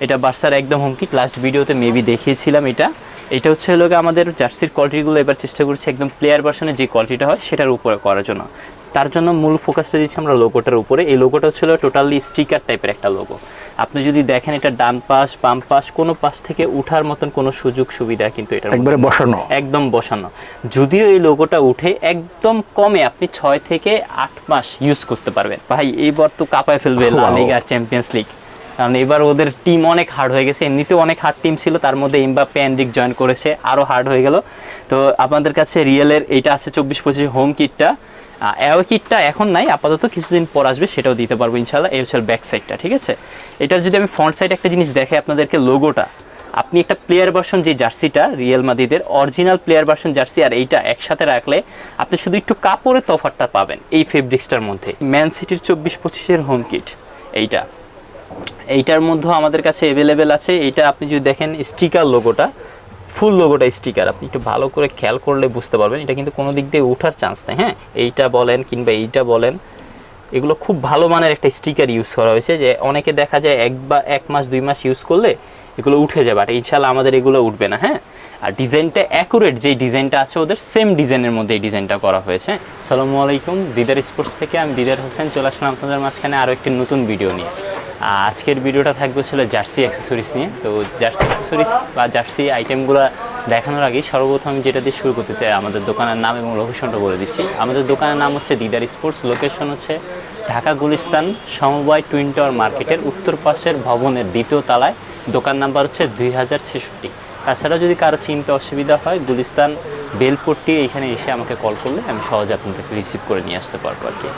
এটা বার্সার একদম হোম কিট। লাস্ট ভিডিওতে মেবি দেখিয়েছিলাম। এটা হচ্ছে হলো আমাদের জার্সির কোয়ালিটিগুলো এবার চেষ্টা করছি একদম প্লেয়ার ভার্সনের যে কোয়ালিটিটা হয় সেটার উপরে করার জন্য। তার জন্য মূল ফোকাসটা দিচ্ছি আমরা লোগোটার উপরে। এই লোগোটা হচ্ছিল টোটালি স্টিকার টাইপের একটা লোগো। আপনি যদি দেখেন এটা ডান পাশ বাম পাশ কোনো পাশ থেকে উঠার মতন কোনো সুযোগ সুবিধা কিন্তু এটা একবারে বসানো, একদম বসানো। যদিও এই লোগোটা উঠে একদম কমে আপনি 6 থেকে 8 মাস ইউজ করতে পারবেন। ভাই এইবার তো কাঁপায় ফেলবে লা লিগা আর চ্যাম্পিয়ন্স লিগ, কারণ এবার ওদের টিম অনেক হার্ড হয়ে গেছে। এমনিতেও অনেক হার্ড টিম ছিল, তার মধ্যে এমবাপ্পে এনরিক জয়েন করেছে, আরও হার্ড হয়ে গেল। তো আপনাদের কাছে রিয়েলের এইটা আছে 24-25 হোম কিটটা। অ্যাওয়ে কিটটা এখন নাই, আপাতত কিছুদিন পর আসবে, সেটাও দিতে পারবো ইনশাল্লাহ। এই হচ্ছে ব্যাক সাইডটা, ঠিক আছে। এটার যদি আমি ফ্রন্ট সাইড একটা জিনিস দেখাই আপনাদেরকে, লোগোটা আপনি একটা প্লেয়ার ভার্সন যে জার্সিটা রিয়াল মাদ্রিদের অরিজিনাল প্লেয়ার ভার্সন জার্সি আর এইটা একসাথে রাখলে আপনি শুধু একটু কাপড়ের তফাৎটা পাবেন এই ফেব্রিক্সটার মধ্যে। ম্যান সিটির 24-25 হোম কিট এইটার মধ্যেও আমাদের কাছে অ্যাভেলেবেল আছে। এইটা আপনি যদি দেখেন স্টিকার লোগোটা, ফুল লোগোটা স্টিকার, আপনি একটু ভালো করে খেয়াল করলে বুঝতে পারবেন এটা কিন্তু কোনো দিক দিয়ে ওঠার চান্স নেই। হ্যাঁ, এইটা বলেন কিংবা এইটা বলেন, এগুলো খুব ভালো মানের একটা স্টিকার ইউজ করা হয়েছে, যে অনেকে দেখা যায় 1 মাস 2 মাস ইউজ করলে এগুলো উঠে যাবে, আর ইনশাল্লাহ আমাদের এগুলো উঠবে না। হ্যাঁ, আর ডিজাইনটা অ্যাকুরেট, যেই ডিজাইনটা আছে ওদের সেম ডিজাইনের মধ্যে এই ডিজাইনটা করা হয়েছে। আসসালামু আলাইকুম, দিদার স্পোর্টস থেকে আমি দিদার হোসেন চলে আসলাম আপনাদের মাঝখানে আরও একটি নতুন ভিডিও নিয়ে। আজকের ভিডিওটা থাকবে ছিল জার্সি অ্যাক্সেসরিজ নিয়ে। তো জার্সি অ্যাক্সেসরিজ বা জার্সি আইটেমগুলো দেখানোর আগে সর্বপ্রথম আমি যেটা দিয়ে শুরু করতে চাই, আমাদের দোকানের নাম এবং লোকেশনটা বলে দিচ্ছি। আমাদের দোকানের নাম হচ্ছে দিদার স্পোর্টস, লোকেশন হচ্ছে ঢাকা গুলিস্তান সমবায় টুইন টাওয়ার মার্কেটের উত্তর পাশের ভবনের 2য় তলায়। দোকান নাম্বার হচ্ছে 2066। তাছাড়া যদি কারো চিনতে অসুবিধা হয়, গুলিস্তান বেলপট্টি এখানে এসে আমাকে কল করলে আমি সহজে আপনাদেরকে রিসিভ করে নিয়ে আসতে পারবো আর কি।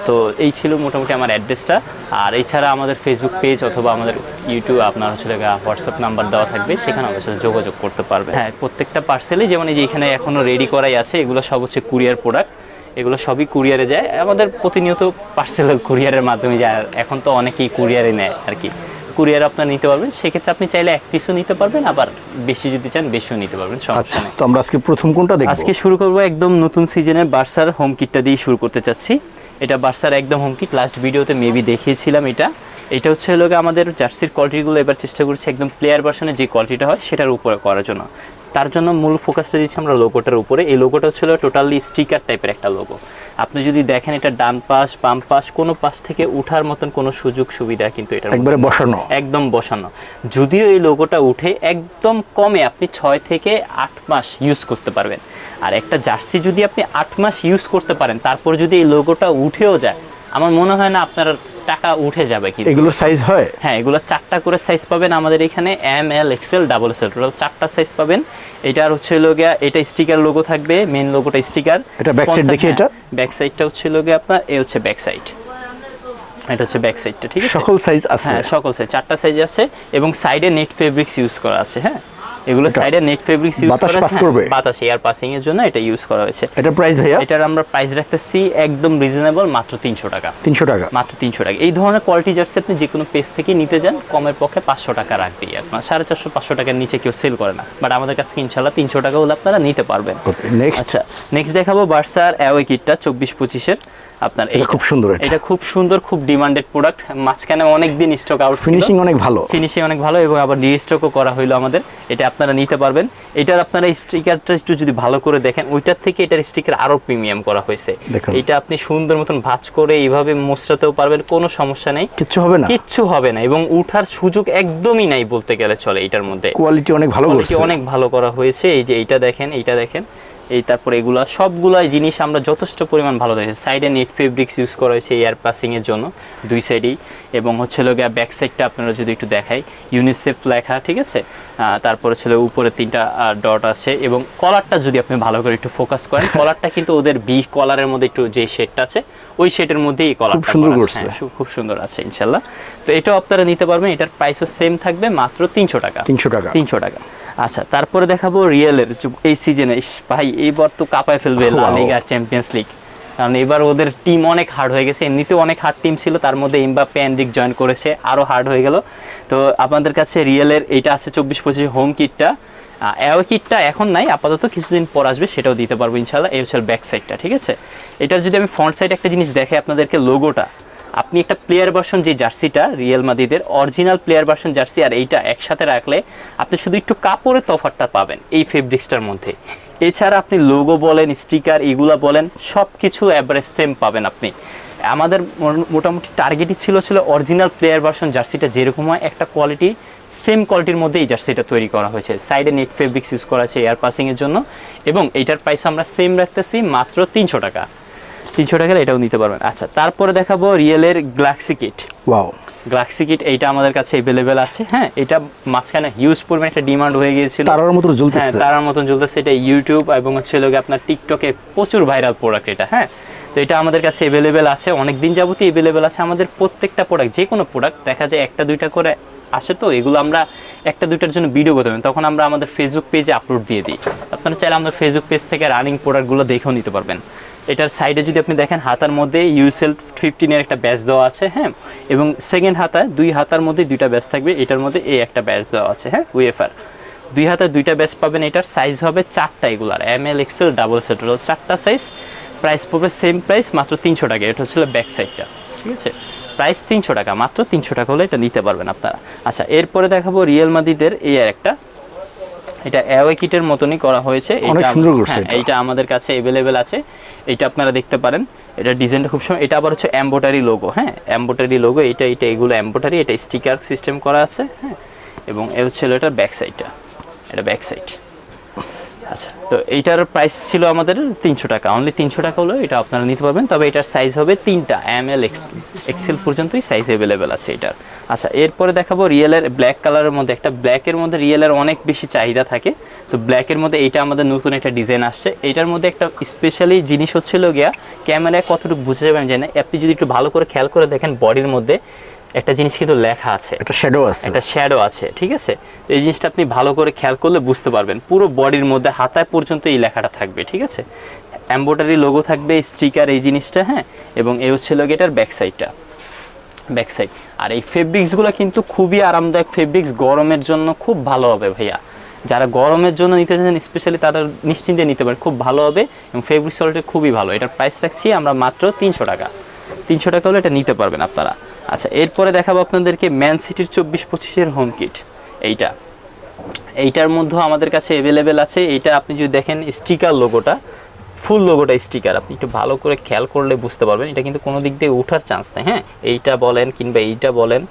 তো এই ছিল মোটামুটি আমার অ্যাড্রেসটা। আর এছাড়া আমাদের ফেসবুক পেজ অথবা আমাদের ইউটিউব আপনার হচ্ছে হোয়াটসঅ্যাপ নাম্বার দেওয়া থাকবে, সেখানে আমাদের সাথে যোগাযোগ করতে পারবে। হ্যাঁ, প্রত্যেকটা পার্সেলে যেমন এই যে এখানে এখনও রেডি করাই আছে, এগুলো সব হচ্ছে কুরিয়ার প্রোডাক্ট, এগুলো সবই কুরিয়ারে যায়। আমাদের প্রতিনিয়ত পার্সেল কুরিয়ারের মাধ্যমে যায়, এখন তো অনেকেই কুরিয়ারে নেয় আর কি। কুরিয়ার আপনার নিতে পারবেন, সেক্ষেত্রে আপনি চাইলে 1 পিসও নিতে পারবেন, আবার বেশি যদি চান বেশিও নিতে পারবেন, সমস্যা নেই। তো আমরা আজকে প্রথম কোনটা দেখব? আজকে শুরু করব একদম নতুন সিজনের বার্সার হোম কিটটা দিয়ে শুরু করতে চাচ্ছি। এটা বার্সার একদম হোম কিট, লাস্ট ভিডিওতে মেবি দেখিয়েছিলাম। এটা হচ্ছে হলো আমাদের জার্সির কোয়ালিটিগুলো এবার চেষ্টা করছি একদম প্লেয়ার ভার্সনের যে কোয়ালিটিটা হয় সেটার উপরে করার জন্য। তার জন্য মূল ফোকাসটা দিচ্ছি আমরা লোগোটার উপরে। এই লোগোটা হচ্ছিল টোটালি স্টিকার টাইপের একটা লোগো। আপনি যদি দেখেন এটা ডান পাশ বাম পাশ কোনো পাশ থেকে উঠার মতন কোনো সুযোগ সুবিধা কিন্তু এটা একবারে বসানো, একদম বসানো। যদিও এই লোগোটা উঠে একদম কমে আপনি 6 থেকে 8 মাস ইউজ করতে পারবেন। আর একটা জার্সি যদি আপনি 8 মাস ইউজ করতে পারেন, তারপর যদি এই লোগোটা উঠেও যায়, আমার মনে হয় না আপনার টাকা উঠে যাবে। কিন্তু এগুলোর সাইজ হয়? হ্যাঁ, এগুলো 4টা করে সাইজ পাবেন আমাদের এখানে, M L XL double XL, total 4টা সাইজ পাবেন। এটার হচ্ছে লোগো, এটা স্টিকার লোগো থাকবে, মেন লোগোটা স্টিকার। এটা ব্যাক সাইড দেখি, এটা ব্যাক সাইডটা হচ্ছে লোগো আপনার, এই হচ্ছে ব্যাক সাইড, এটা হচ্ছে ব্যাক সাইডটা, ঠিক আছে। সকল সাইজ আছে? হ্যাঁ, সকল সাইজ, 4টা সাইজ আছে, এবং সাইডে নেট ফেব্রিক্স ইউজ করা আছে। হ্যাঁ, এগুলো সাইডে নেট ফেব্রিক্স ইউজ করা আছে, বাতাস এয়ার পাসিং এর জন্য এটা ইউজ করা হয়েছে। এটা প্রাইস ভাইয়া? এটার আমরা প্রাইস রাখতেছি একদম রিজনেবল, মাত্র 300 টাকা। 300 টাকা? মাত্র 300 টাকা। এই ধরনের কোয়ালিটি জার্সি আপনি যে কোনো পেজ থেকে নিতে যান, কমের পক্ষে 500 টাকা রাখবেই আপনার। 450-500 টাকার নিচে কেউ সেল করে না, বাট আমাদের কাছ থেকে ইনশাল্লাহ 300 টাকা হলে আপনারা নিতে পারবেন। আচ্ছা, নেক্সট দেখাবো বার্সার অ্যাওয়ে কিটটা 24-25-এর আপনার। এটা খুব সুন্দর, এটা খুব সুন্দর, খুব ডিমান্ডেড প্রোডাক্ট। মাঝখানে অনেকদিন স্টক আউট, ফিনিশিং অনেক ভালো, ফিনিশিং অনেক ভালো, এবং আবার রিস্টকও করা হইলো আমাদের। এটা আপনারা নিতে পারবেন। এটার আপনারা স্টিকারটা একটু যদি ভালো করে দেখেন, ওইটার থেকে এটার স্টিকার আরো প্রিমিয়াম করা হয়েছে। এটা আপনি সুন্দর মতন ভাঁজ করে এইভাবে মোছরাতেও পারবেন, কোনো সমস্যা নেই, কিচ্ছু হবে না, কিচ্ছু হবে না, এবং উঠার সুযোগ একদমই নাই বলতে গেলে চলে। এটার মধ্যে কোয়ালিটি অনেক ভালো, অনেক ভালো করা হয়েছে। এই যে এইটা দেখেন, এইটা দেখেন, এই তারপর এগুলা সবগুলাই জিনিস আমরা যথেষ্ট পরিমাণ ভালো দেখেছি। সাইডে নেট ফেব্রিক্স ইউজ করা হয়েছে এয়ার পাসিং এর জন্য, দুই সাইডেই। এবং হচ্ছে লোগা ব্যাক সাইডটা আপনারা যদি একটু দেখাই, ইউনিসেফ লেখা, ঠিক আছে। তারপরে ছিল উপরে 3টা ডট আছে, এবং কলারটা যদি আপনি ভালো করে একটু ফোকাস করেন, কলারটা কিন্তু ওদের বি কলারের মধ্যে একটু যে শেডটা আছে, ওই শেডের মধ্যেই এই কলারটা খুব সুন্দর আছে ইনশাল্লাহ। তো এটাও আপনারা নিতে পারবেন। এটার প্রাইসও সেম থাকবে, মাত্র 300 টাকা। 300 টাকা। আচ্ছা, তারপরে দেখাবো রিয়েলের এই সিজনে। ভাই এইবার তো কাঁপায় ফেলবে লা লিগা আর চ্যাম্পিয়ন্স লিগ, কারণ এবার ওদের টিম অনেক হার্ড হয়ে গেছে। এমনিতেও অনেক হার্ড টিম ছিল, তার মধ্যে এমবাপ্পে এনরিক জয়েন করেছে, আরও হার্ড হয়ে গেল। তো আপনাদের কাছে রিয়েলের এইটা আছে 24-25 হোম কিটটা। অ্যাওয়ে কিটটা এখন নাই, আপাতত কিছুদিন পর আসবে, সেটাও দিতে পারবো ইনশাল্লাহ। এই হচ্ছে ব্যাক সাইডটা, ঠিক আছে। এটার যদি আমি ফ্রন্ট সাইড একটা জিনিস দেখাই আপনাদেরকে, লোগোটা আপনি একটা প্লেয়ার ভার্সন যে জার্সিটা রিয়াল মাদ্রিদের অরিজিনাল প্লেয়ার ভার্সন জার্সি আর এইটা একসাথে রাখলে আপনি শুধু একটু কাপড়ের তফাৎটা পাবেন এই ফেব্রিক্সটার মধ্যে। এছাড়া আপনি লোগো বলেন, স্টিকার, এগুলা বলেন, সব কিছু অ্যাভারেজ সেম পাবেন আপনি। আমাদের মোটামুটি টার্গেটই ছিল অরিজিনাল প্লেয়ার ভার্সন জার্সিটা যেরকম হয় একটা কোয়ালিটি, সেম কোয়ালিটির মধ্যে এই জার্সিটা তৈরি করা হয়েছে। সাইডে নেট ফেব্রিক্স ইউজ করা আছে এয়ার পাসিংয়ের জন্য, এবং এইটার প্রাইস আমরা সেম রাখতেছি মাত্র 300 টাকা। 300 টাকার এটাও নিতে পারবেন। আচ্ছা, তারপরে দেখাবো রিয়েলের galaxy kit. Wow, galaxy kit এইটা আমাদের কাছে অ্যাভেলেবেল আছে। হ্যাঁ, এটা মাঝখানে হিউজ পরিমাণে একটা ডিমান্ড হয়ে গিয়েছিল, তারার মতো হ্যাঁ জ্বলতেছে। তারার মতন জ্বলতেছে। এটা ইউটিউব এবং আপনার টিকটকে প্রচুর ভাইরাল প্রোডাক্ট এটা। হ্যাঁ, তো এটা আমাদের কাছে অ্যাভেলেবেল আছে, অনেক দিন যাবতই অ্যাভেলেবেল আছে। আমাদের প্রত্যেকটা প্রোডাক্ট, যে কোনো প্রোডাক্ট দেখা যায় একটা দুইটা করে আসে, তো এগুলো আমরা একটা দুইটার জন্য ভিডিও করতে পারি, তখন আমরা আমাদের ফেসবুক পেজে আপলোড দিয়ে দিই। আপনারা চাইলে আমাদের ফেসবুক পেজ থেকে রানিং প্রোডাক্টগুলো দেখেও নিতে পারবেন। এটার সাইডে যদি আপনি দেখেন, হাতার মধ্যে ইউএসএল 15 একটা ব্যাচ দেওয়া আছে। হ্যাঁ, এবং সেকেন্ড হাতায় দুই হাতার মধ্যে দুইটা ব্যাচ থাকবে, এটার মধ্যে এই একটা ব্যাচ দেওয়া আছে। হ্যাঁ, উইএফআর দুই হাতায় দুইটা ব্যাচ পাবেন। এটার সাইজ হবে 4টা, এগুলার ML XL ডাবল সেট, 4টা সাইজ। প্রাইস পড়বে সেম প্রাইস, মাত্র 300 টাকা। এটা হচ্ছিল ব্যাক সাইডটা, ঠিক আছে? প্রাইস 300 টাকা, মাত্র 300 টাকা হলে এটা নিতে পারবেন আপনারা। আচ্ছা, এরপরে দেখাবো রিয়েল মাদ্রিদের এই আর একটা, এটা অ্যাওয়ে কিটের মতনই করা হয়েছে। অনেক সুন্দর করছে এটা। এইটা আমাদের কাছে অ্যাভেলেবেল আছে, এটা আপনারা দেখতে পারেন। এটা ডিজাইনটা খুব সুন্দর। এটা আবার হচ্ছে এমব্রয়ডারি লোগো। হ্যাঁ, এমব্রয়ডারি লোগো, এটা এগুলো এমব্রয়ডারি, এটা স্টিকার সিস্টেম করা আছে। হ্যাঁ, এবং এ হচ্ছে এটার ব্যাক সাইডটা, এটা ব্যাক সাইড। আচ্ছা, তো এইটার প্রাইস ছিল আমাদের 300 টাকা, অনলি 300 টাকা হলো এটা আপনারা নিতে পারবেন। তবে এটার সাইজ হবে 3টা, ML XL পর্যন্তই সাইজ অ্যাভেলেবেল আছে এটার। আচ্ছা, এরপরে দেখাবো রিয়েলের ব্ল্যাক কালারের মধ্যে একটা, ব্ল্যাকের মধ্যে রিয়েলের অনেক বেশি চাহিদা থাকে, তো ব্ল্যাকের মধ্যে এইটা আমাদের নতুন একটা ডিজাইন আসছে। এটার মধ্যে একটা স্পেশালি জিনিস হচ্ছিল গিয়া, ক্যামেরায় কতটুকু বুঝে যাবেন জানি না, আপনি যদি একটু ভালো করে খেয়াল করে দেখেন, বডির মধ্যে একটা জিনিস কিন্তু লেখা আছে, একটা শ্যাডো আছে, একটা শ্যাডো আছে, ঠিক আছে? তো এই জিনিসটা আপনি ভালো করে খেয়াল করলে বুঝতে পারবেন, পুরো বডির মধ্যে হাতায় পর্যন্ত এই লেখাটা থাকবে, ঠিক আছে? এমব্রয়ডারি লোগো থাকবে, স্টিকার, এই জিনিসটা। হ্যাঁ, এবং এই হচ্ছিল এটার ব্যাক সাইডটা, ব্যাক সাইড। আর এই ফেব্রিক্সগুলো কিন্তু খুবই আরামদায়ক ফেব্রিক্স, গরমের জন্য খুব ভালো হবে ভাইয়া। যারা গরমের জন্য নিতে চান স্পেশালি, তারা নিশ্চিন্তে নিতে পারেন, খুব ভালো হবে। এবং ফেব্রিক্স কোয়ালিটি খুবই ভালো। এটার প্রাইস রাখছি আমরা মাত্র 300 টাকা। 300 টাকা হলে এটা নিতে পারবেন আপনারা। আচ্ছা, এরপরে দেখাবো আপনাদেরকে ম্যান সিটির 24-25-এর হোম কিট। এইটার মধ্যেও আমাদের কাছে অ্যাভেলেবেল আছে। এইটা আপনি যদি দেখেন, স্টিকার লোগোটা, ফুল লোগোটা স্টিকার, আপনি একটু ভালো করে খেয়াল করলে বুঝতে পারবেন, এটা কিন্তু কোনো দিক দিয়ে ওঠার চান্স নেই। হ্যাঁ, এইটা বলেন কিংবা এইটা বলেন,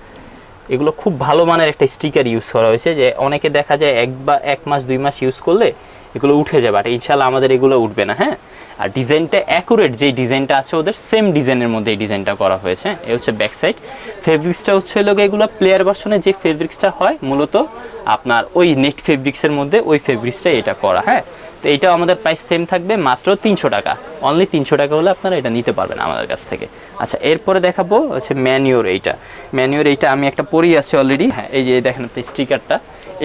এগুলো খুব ভালো মানের একটা স্টিকার ইউজ করা হয়েছে, যে অনেকে দেখা যায় 1 মাস 2 মাস ইউজ করলে এগুলো উঠে যাবে, আর ইনশাল্লাহ আমাদের এগুলো উঠবে না। হ্যাঁ, আর ডিজাইনটা অ্যাকুরেট, যেই ডিজাইনটা আছে ওদের সেম ডিজাইনের মধ্যে এই ডিজাইনটা করা হয়েছে। এই হচ্ছে ব্যাক সাইড। ফেব্রিক্সটা হচ্ছে এগুলো প্লেয়ার ভার্সনে যে ফেব্রিক্সটা হয়, মূলত আপনার ওই নেট ফেব্রিক্সের মধ্যে ওই ফেব্রিক্সটা এটা করা। হ্যাঁ, তো এইটাও আমাদের প্রাইস সেম থাকবে, মাত্র 300 টাকা। অনলি 300 টাকা হলে আপনারা এটা নিতে পারবেন আমাদের কাছ থেকে। আচ্ছা, এরপরে দেখাবো হচ্ছে ম্যানিওর। এইটা আমি একটা পরেই আছি অলরেডি। হ্যাঁ, এই যে দেখেন আপনি স্টিকারটা,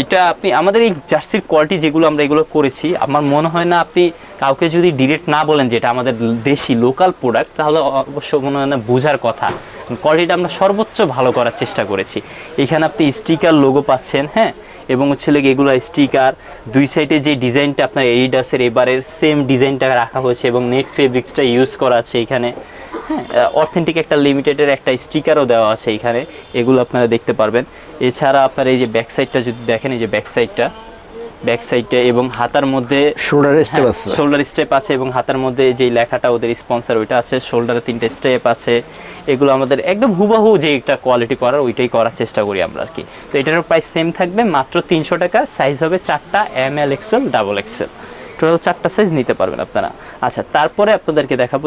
এটা আপনি আমাদের এই জার্সির কোয়ালিটি যেগুলো আমরা এগুলো করেছি, আমার মনে হয় না আপনি কাউকে যদি ডিরেক্ট না বলেন যে এটা আমাদের দেশি লোকাল প্রোডাক্ট, তাহলে অবশ্য মনে হয় না বোঝার কথা। কোয়ালিটিটা আমরা সর্বোচ্চ ভালো করার চেষ্টা করেছি। এখানে আপনি স্টিকার লোগো পাচ্ছেন। হ্যাঁ, এবং হচ্ছে এগুলো স্টিকার, দুই সাইডে যে ডিজাইনটা আপনার এডিডাসের এবারের সেম ডিজাইনটা রাখা হয়েছে, এবং নেট ফেব্রিক্সটা ইউজ করা আছে এখানে। হ্যাঁ, অথেন্টিক একটা লিমিটেডের একটা স্টিকারও দেওয়া আছে এখানে, এগুলো আপনারা দেখতে পারবেন। এছাড়া আপনার এই যে ব্যাক সাইডটা যদি দেখেন, এই যে ব্যাক সাইডটা এবং হাতার মধ্যে শোল্ডার স্টেপ আছে, এবং হাতার মধ্যে যে লেখাটা ওদের স্পন্সর ওইটা আছে, শোল্ডারে 3টে স্টেপ আছে। এগুলো আমাদের একদম হুবাহু যে একটা কোয়ালিটি করার, ওইটাই করার চেষ্টা করি আমরা আর কি। তো এটারও প্রাইস সেম থাকবে, মাত্র 300 টাকা। সাইজ হবে 4টা, ML XL double XL, total 4টা সাইজ নিতে পারবেন আপনারা। আচ্ছা, তারপরে আপনাদেরকে দেখাবো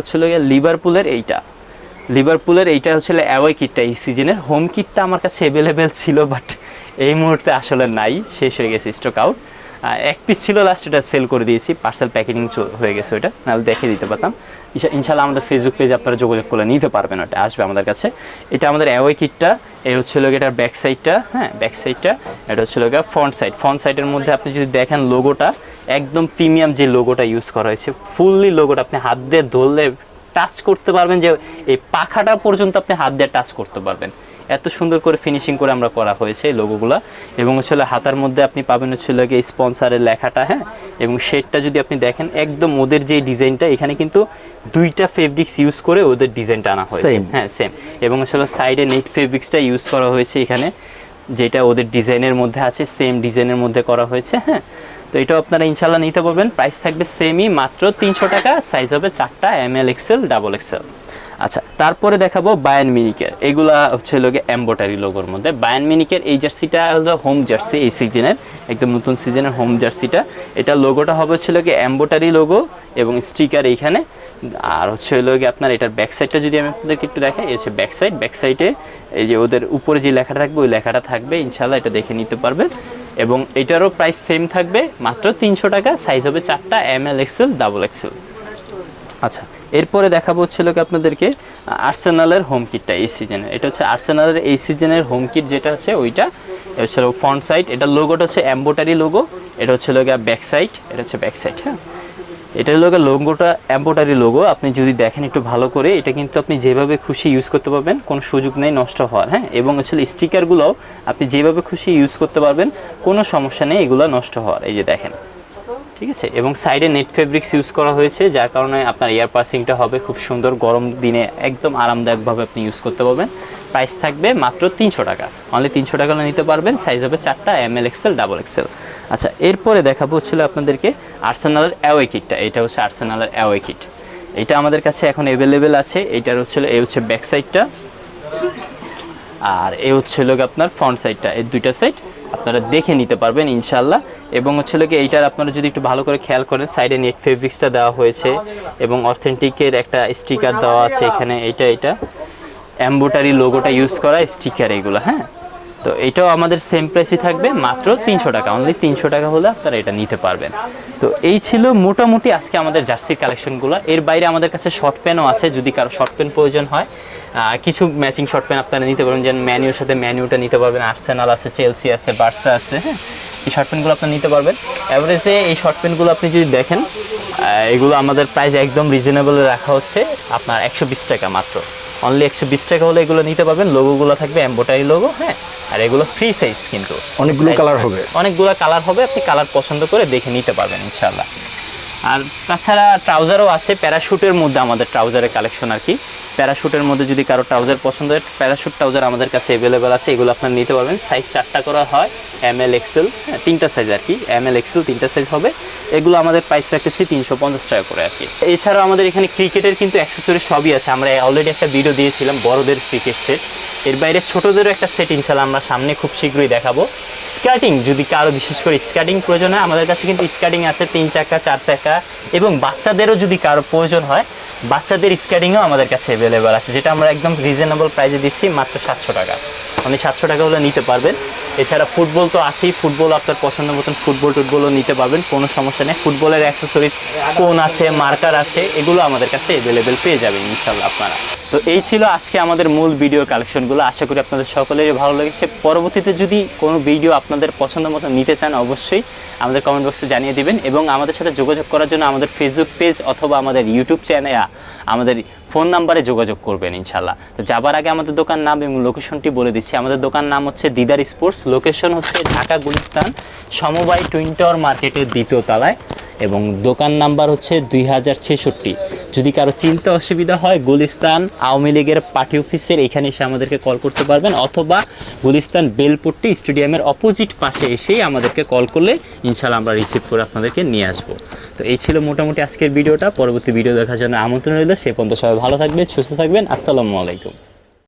লিভারপুলের এইটা হচ্ছে অ্যাওয়ে কিটটা। এই সিজনের হোম কিটটা আমার কাছে অ্যাভেলেবেল ছিল, বাট এই মুহূর্তে আসলে নাই, শেষ হয়ে গেছে, স্টক আউট। 1 পিস ছিল লাস্ট, ওটা সেল করে দিয়েছি, পার্সেল প্যাকেটিং হয়ে গেছে, ওটা নাহলে দেখিয়ে দিতে পারতাম। ইনশাল্লাহ আমাদের ফেসবুক পেজে আপনারা যোগাযোগ করে নিতে পারবেন, ওটা আসবে আমাদের কাছে। এটা আমাদের অ্যাওয়ে কিটটা, এই হচ্ছে এটার ব্যাক সাইডটা। হ্যাঁ, ব্যাক সাইডটা, এটা হচ্ছে ফ্রন্ট সাইডের মধ্যে আপনি যদি দেখেন লোগোটা, একদম প্রিমিয়াম যে লোগোটা ইউজ করা হয়েছে, ফুললি লোগোটা আপনি হাত দিয়ে ধরলে টাচ করতে পারবেন, যে এই পাখাটা পর্যন্ত আপনি হাত দিয়ে টাচ করতে পারবেন। এত সুন্দর করে ফিনিশিং করে আমরা করা হয়েছে এই লোগোগুলো। এবং হচ্ছে হাতার মধ্যে আপনি পাবেন হচ্ছে স্পন্সরের লেখাটা, হ্যাঁ। এবং শেডটা যদি আপনি দেখেন একদম ওদের যে ডিজাইনটা, এখানে কিন্তু 2টা ফেব্রিক্স ইউজ করে ওদের ডিজাইনটা আনা হয়েছে, হ্যাঁ সেম। এবং হচ্ছে সাইডে নেট ফেব্রিক্সটা ইউজ করা হয়েছে এখানে, যেটা ওদের ডিজাইনের মধ্যে আছে, সেম ডিজাইনের মধ্যে করা হয়েছে, হ্যাঁ। তো এটাও আপনারা ইনশাল্লাহ নিতে পারবেন। প্রাইস থাকবে সেমই, মাত্র 300 টাকা। সাইজ হবে 4টা, ML XL ডাবল XL। আচ্ছা, তারপরে দেখাবো বায়ার্ন মিউনিখের। এগুলা হচ্ছে এমব্রয়ডারি লোগোর মধ্যে। বায়ার্ন মিউনিখের এই জার্সিটা হলো হোম জার্সি, এই সিজনের একদম নতুন সিজনের হোম জার্সিটা। এটা লোগোটা হবে হচ্ছে এমব্রয়ডারি লোগো এবং স্টিকার এইখানে। আর হচ্ছে আপনার এটার ব্যাক সাইডটা যদি আমি আপনাদেরকে একটু দেখাই, এই হচ্ছে ব্যাক সাইড। ব্যাক সাইডে এই যে ওদের উপরে যে লেখাটা থাকবে ওই লেখাটা থাকবে, ইনশাল্লাহ এটা দেখে নিতে পারবেন। এবং এটারও প্রাইস সেম থাকবে, মাত্র 300 টাকা। সাইজ হবে 4টা, ML XL ডাবল XL। আচ্ছা, এরপরে দেখাবো হচ্ছে আপনাদেরকে আর্সেনালের হোম কিটটা এই সিজনের। এটা হচ্ছে আর্সেনালের এই সিজনের হোম কিট, যেটা হচ্ছে ওইটা হচ্ছে ফ্রন্ট সাইড। এটা লোগোটা হচ্ছে এমব্রয়ডারি লোগো। এটা হচ্ছে ব্যাক সাইড, এটা হচ্ছে ব্যাক সাইড, হ্যাঁ। এটা লোগোটা এমব্রয়ডারি লোগো। আপনি যদি দেখেন একটু ভালো করে, এটা কিন্তু আপনি যেভাবে খুশি ইউজ করতে পারবেন, কোনো সুযোগ নেই নষ্ট হওয়ার, হ্যাঁ। এবং আসলে স্টিকারগুলোও আপনি যেভাবে খুশি ইউজ করতে পারবেন, কোনো সমস্যা নেই এগুলো নষ্ট হওয়ার। এই যে দেখেন, ঠিক আছে। এবং সাইডে নেট ফেব্রিক্স ইউজ করা হয়েছে, যার কারণে আপনার এয়ার পাসিংটা হবে খুব সুন্দর। গরম দিনে একদম আরামদায়কভাবে আপনি ইউজ করতে পারবেন। প্রাইস থাকবে মাত্র 300 টাকা। অনলি 300 টাকা নিতে পারবেন। সাইজ হবে 4টা, ML XL ডাবল XL। আচ্ছা, এরপরে দেখাবো হচ্ছিল আপনাদেরকে আর্সেনালের অ্যাওয়ে কিটটা। এটা হচ্ছে আর্সেনালের অ্যাওয়ে কিট। এটা আমাদের কাছে এখন অ্যাভেলেবেল আছে। এইটার এই হচ্ছে ব্যাক সাইডটা, আর এই হচ্ছে আপনার ফ্রন্ট সাইডটা। এই 2টা সাইড আপনারা দেখে নিতে পারবেন ইনশাল্লাহ। এবং হচ্ছে এইটার আপনারা যদি একটু ভালো করে খেয়াল করেন, সাইডে নেট ফেব্রিক্সটা দেওয়া হয়েছে এবং অথেন্টিকের একটা স্টিকার দেওয়া আছে এখানে। এটা এমব্রয়ডারি লোগোটা ইউজ করা স্টিকার এগুলো, হ্যাঁ। তো এটাও আমাদের সেম প্রাইসই থাকবে, মাত্র 300 টাকা। অনলি 300 টাকা হলে আপনারা এটা নিতে পারবেন। তো এই ছিল মোটামুটি আজকে আমাদের জার্সির কালেকশনগুলো। এর বাইরে আমাদের কাছে শর্ট প্যান্টও আছে, যদি কারো শর্ট প্যান্ট প্রয়োজন হয়। কিছু ম্যাচিং শর্ট প্যান্ট আপনারা নিতে পারবেন, যেমন ম্যানিউর সাথে ম্যানিউটা নিতে পারবেন। আর্সেনাল আছে, চেলসি আছে, বার্সা আছে, হ্যাঁ। এই শর্ট প্যান্টগুলো আপনি নিতে পারবেন। অ্যাভারেজে এই শর্ট প্যান্টগুলো আপনি যদি দেখেন, এগুলো আমাদের প্রাইস একদম রিজনেবল রাখা হচ্ছে, আপনার 120 টাকা মাত্র। অনলি 120 টাকা হলে এগুলো নিতে পারবেন। লোগোগুলো থাকবে এমব্রয়ডারি লোগো, হ্যাঁ। আর এগুলো ফ্রি সাইজ, কিন্তু অনেকগুলো কালার হবে, আপনি কালার পছন্দ করে দেখে নিতে পারবেন ইনশাল্লাহ। আর তাছাড়া ট্রাউজারও আছে, প্যারাশুটের মধ্যে আমাদের ট্রাউজারের কালেকশন আর কি। প্যারাশুটের মধ্যে যদি কারো ট্রাউজার পছন্দ হয়, প্যারাশুট ট্রাউজার আমাদের কাছে অ্যাভেলেবেল আছে। এগুলো আপনারা নিতে পারবেন। সাইজ 4টা করা হয়, ML XL, হ্যাঁ, 3টা সাইজ আর কি। ML XL 3টা সাইজ হবে। এগুলো আমাদের প্রাইস রাখতেছি 350 টাকা করে আর কি। এছাড়াও আমাদের এখানে ক্রিকেটের কিন্তু অ্যাক্সেসরি সবই আছে। আমরা অলরেডি একটা ভিডিও দিয়েছিলাম বড়দের ক্রিকেট সেট। এর বাইরে ছোটোদেরও একটা সেট ইনশাল্লাহ আমরা সামনে খুব শীঘ্রই দেখাবো। স্কার্টিং যদি কারো বিশেষ করে স্কার্টিং প্রয়োজন হয়, আমাদের কাছে কিন্তু স্কার্টিং আছে 3 চাকা, 4 চাকা। এবং বাচ্চাদেরও যদি কারো প্রয়োজন হয়, বাচ্চাদের স্কার্টিংও আমাদের কাছে অ্যাভেলেবেল আছে, যেটা আমরা একদম রিজনেবল প্রাইসে দিচ্ছি, মাত্র 700 টাকা। আপনি 700 টাকা হলে নিতে পারবেন। এছাড়া ফুটবল তো আছেই, ফুটবল আপনার পছন্দ মতন ফুটবলও নিতে পারবেন, কোনো সমস্যা নেই। ফুটবলের অ্যাক্সেসরিজ কোন আছে, মার্কার আছে, এগুলো আমাদের কাছে অ্যাভেলেবেল পেয়ে যাবেন ইনশাল্লাহ আপনারা। তো এই ছিল আজকে আমাদের মূল ভিডিও কালেকশনগুলো। আশা করি আপনাদের সকলেরই ভালো লেগেছে। পরবর্তীতে যদি কোনো ভিডিও আপনাদের পছন্দ মতো নিতে চান, অবশ্যই আমাদের কমেন্ট বক্সে জানিয়ে দিবেন। এবং আমাদের সাথে যোগাযোগ করার জন্য আমাদের ফেসবুক পেজ অথবা আমাদের ইউটিউব চ্যানেল, আমাদের ফোন নাম্বারে যোগাযোগ করবেন ইনশাল্লাহ। তো যাবার আগে আমাদের দোকান নাম এবং লোকেশনটি বলে দিচ্ছি। আমাদের দোকান নাম হচ্ছে দিদার স্পোর্টস। লোকেশন হচ্ছে ঢাকা গুলিস্তান সমবায় টুইন টাওয়ার মার্কেটের 2য় তলায়, এবং দোকান নাম্বার হচ্ছে 2066। যদি কারো চিন্তা অসুবিধা হয়, গুলিস্তান আওয়ামী লীগের পার্টি অফিসের এখানে এসে আমাদেরকে কল করতে পারবেন, অথবা গুলিস্তান বেলপট্টি স্টেডিয়ামের অপোজিট পাশে এসেই আমাদেরকে কল করলে ইনশাল্লাহ আমরা রিসিভ করে আপনাদেরকে নিয়ে আসবো। তো এই ছিল মোটামুটি আজকের ভিডিওটা। পরবর্তী ভিডিও দেখার জন্য আমন্ত্রণ রইল। সে পর্যন্ত সবাই ভালো থাকবেন, সুস্থ থাকবেন। আসসালামু আলাইকুম।